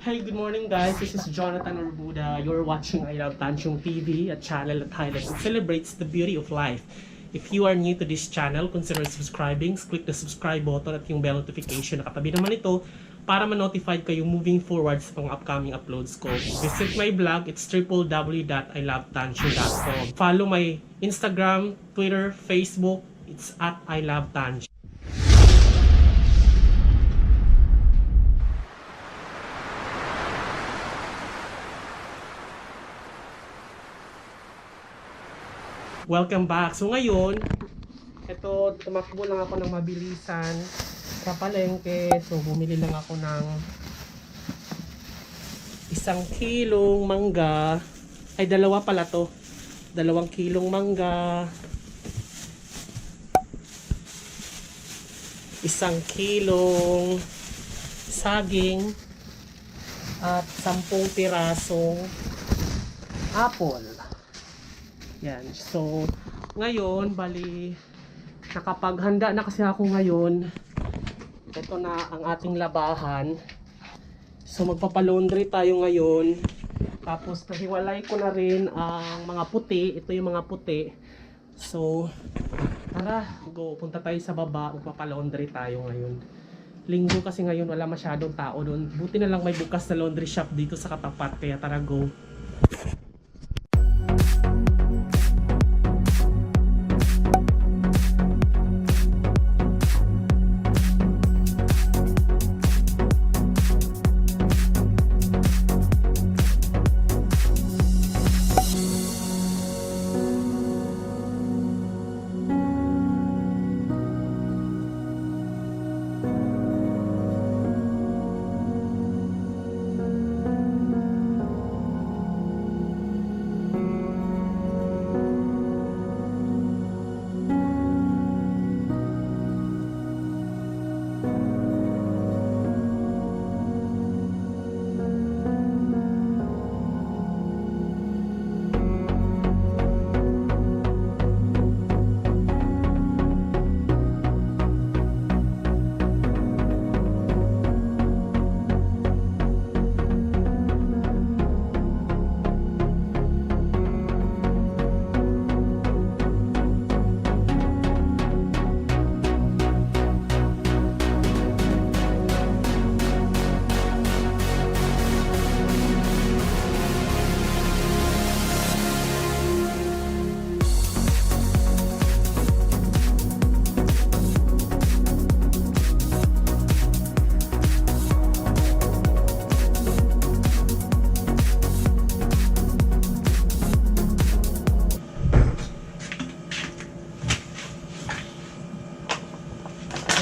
Hey, good morning guys. This is Jonathan Orbuda. You're watching I Love Tanchung TV, a channel that highlights and celebrates the beauty of life. If you are new to this channel, consider subscribing. Click the subscribe button at yung bell notification na katabi naman ito para ma-notified kayo moving forward sa mga upcoming uploads ko. Visit my blog, it's www.ilovetanchung.com. Follow my Instagram, Twitter, Facebook, it's at I Love Tanchung. Welcome back. So ngayon, ito tumakbo lang ako ng mabilisan sa palengke. So bumili lang ako ng 1 kilong mangga. Ay, dalawa pala to. 2 kilong mangga. 1 kilong saging at 10 pirasong apple. Yan. So, ngayon, bali, nakapaghanda na kasi ako ngayon. Ito na ang ating labahan. So, magpapalaundry tayo ngayon. Tapos, nahiwalay ko na rin ang mga puti. Ito yung mga puti. So, tara, go. Punta tayo sa baba. Magpapalaundry tayo ngayon. Linggo kasi ngayon, wala masyadong tao doon. Buti na lang may bukas na laundry shop dito sa katapat. Kaya tara, go.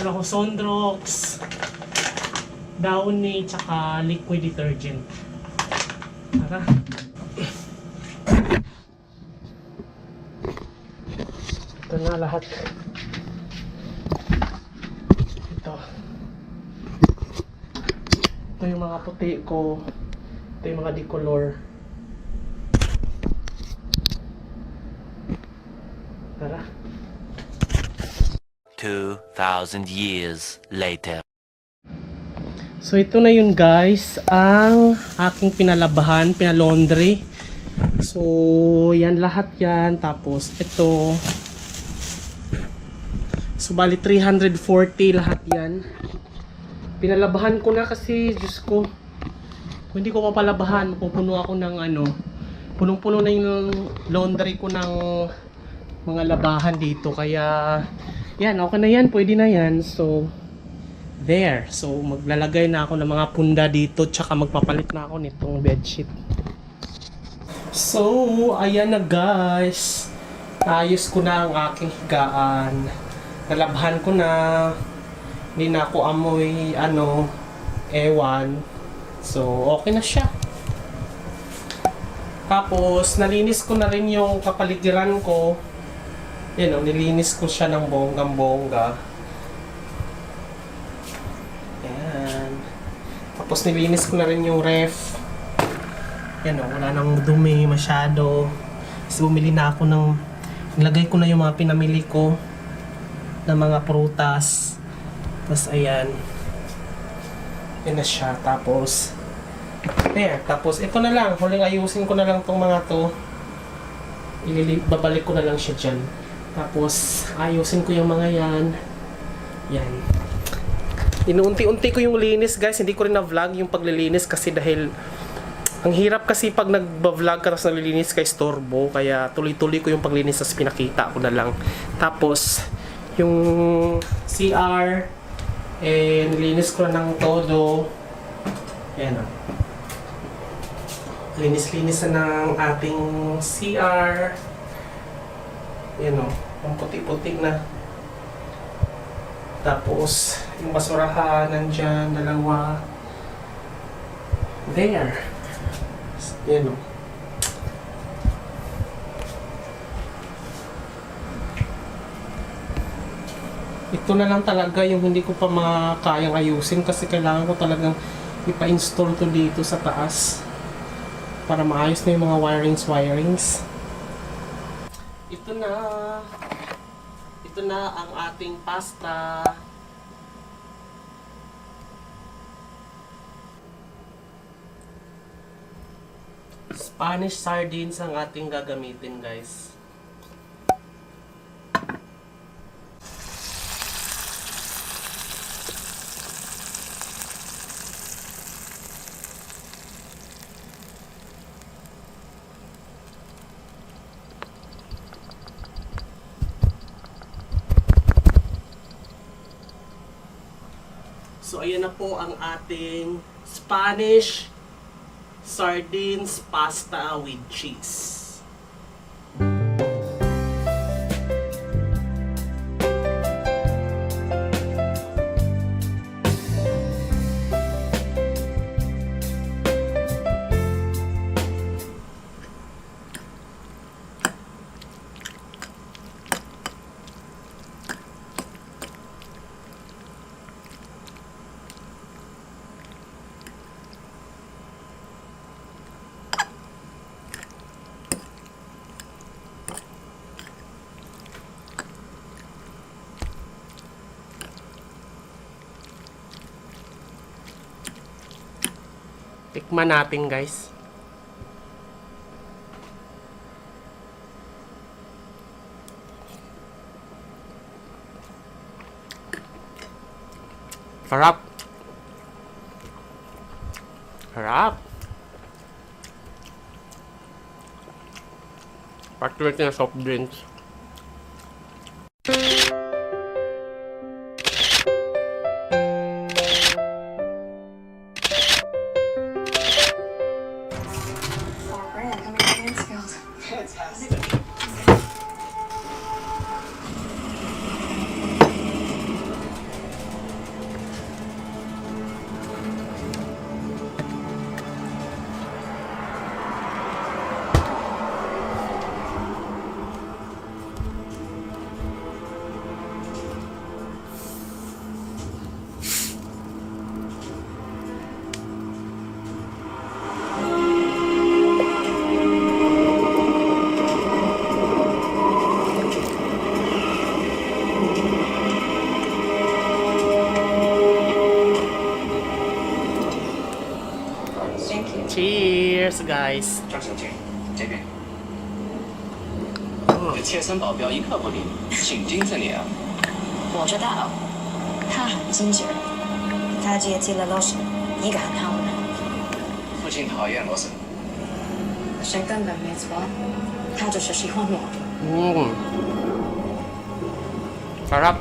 Ano ko, Sondrox, Downy, tsaka liquid detergent. Tara. Ito na lahat. Ito yung mga puti ko. Ito yung mga decolor. Tara. 2,000 years later. So ito na yun guys, ang aking pinalabahan, pinalaundry. So yan lahat yan. Tapos ito. So bali 340 lahat yan. Pinalabahan ko na kasi, Diyos ko, kung hindi ko papalabahan, pupuno ako ng ano, punong-puno na yung laundry ko ng mga labahan dito. Kaya yan, okay na yan, pwede na yan. So there. So maglalagay na ako ng mga punda dito, tsaka magpapalit na ako nitong bedsheet. So ayan na guys, ayos ko na ang aking higaan. Nalabhan ko na. Hindi na ako amoy ewan. So okay na siya. Tapos nalinis ko na rin yung kapaligiran ko. Yan o, nilinis ko siya ng bonggang-bongga. Yan. Tapos nilinis ko na rin yung ref. Yan o, wala nang dumi masyado. Kasi bumili na ako ng, nilagay ko na yung mga pinamili ko na mga prutas. Tapos ayan. Yan na siya. Tapos There. Tapos, ito na lang. Huling ayusin ko na lang tong mga to. Babalik ko na lang siya dyan. Tapos, ayusin ko yung mga yan. Yan. Inuunti-unti ko yung linis, guys. Hindi ko rin na-vlog yung paglilinis kasi dahil ang hirap kasi pag nag-vlog ka tapos naglilinis kay storbo. Kaya tuloy-tuloy ko yung paglinis tapos pinakita ko na lang. Tapos, yung CR, nilinis ko na ng todo. Yan o. Linis-linis na ng ating CR. Yan o. Ang puti-puti na. Tapos, yung basurahan nandyan, dalawa. There. Yan o. Ito na lang talaga yung hindi ko pa makayang ayusin kasi kailangan ko talagang ipa-install to dito sa taas para maayos na yung mga wirings. Ito na. Ito na ang ating pasta. Spanish sardines ang ating gagamitin, guys. So, ayan na po ang ating Spanish sardines pasta with cheese. Tikman natin, guys. Sarap. Sarap. Particularly na soft drinks. Cheers, guys. 张小姐，这边。切身保镖一刻不离，请盯着你啊！我知道，他很精致，他接近了罗什，一个很好的人。父亲讨厌罗森，谁根本没错，他只是喜欢我。 Sarap.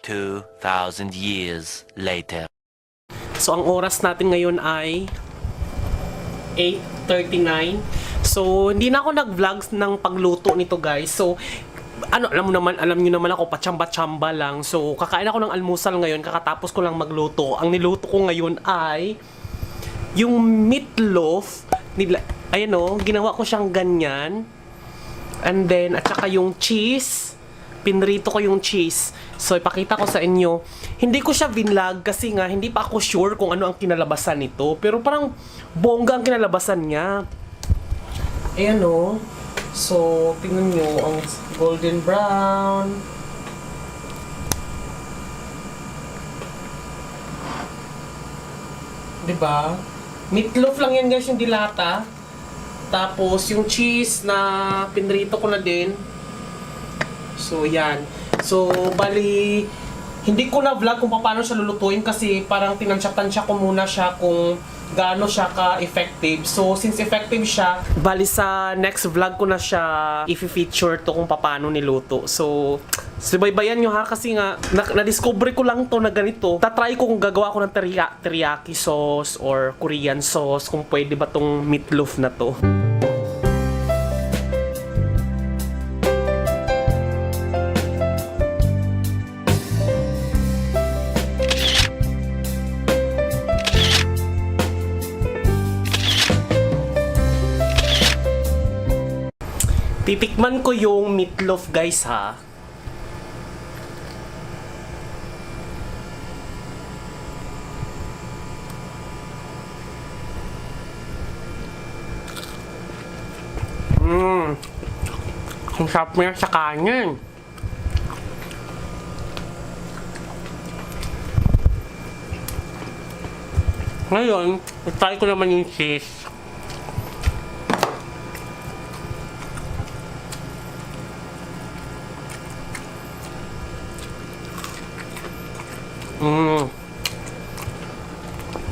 2,000 years later. So, ang oras natin ngayon ay 8:39. So, hindi na ako nag-vlogs ng pagluto nito, guys. So, alam niyo naman ako, pachamba-chamba lang. So, kakain ako ng almusal ngayon, kakatapos ko lang magluto. Ang niluto ko ngayon ay yung meatloaf nila. Ayan o, ginawa ko siyang ganyan. And then, at saka yung cheese. Pinrito ko yung cheese. So, ipakita ko sa inyo. Hindi ko siya vinlog kasi nga, hindi pa ako sure kung ano ang kinalabasan nito. Pero parang bongga ang kinalabasan niya. Ayan o. So, tingnan nyo ang golden brown. Diba? Meatloaf lang yan guys, yung dilata. Tapos yung cheese na pinrito ko na din. So yan. So bali, hindi ko na vlog kung paano siya lulutuin kasi parang tinansya-tansya ko muna siya kung gaano siya ka-effective. So since effective siya, bali sa next vlog ko na siya i-feature to kung paano niluto. So subaybayan nyo ha kasi nga na-discover ko lang to na ganito. Tatry ko kung gagawa ko ng teriyaki sauce or Korean sauce, kung pwede ba tong meatloaf na to. Titikman ko yung meatloaf guys ha. Ang sarap niya sa kanin. Ngayon, try ko naman yung cheese.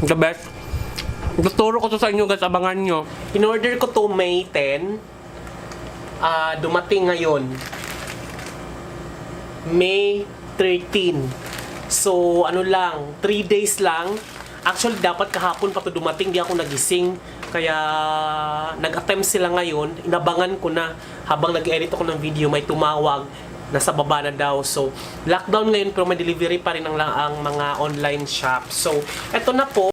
The best. Tuturo ko to sa inyo guys, abangan nyo. In-order ko to May 10. Dumating ngayon. May 13. So, ano lang, 3 days lang. Actually, dapat kahapon pa to dumating, di ako nagising. Kaya, nag-attempt sila ngayon. Inabangan ko na, habang nag-edit ako ng video, may tumawag. Nasa baba na daw. So, lockdown ngayon pero may delivery pa rin ang mga online shop. So, eto na po.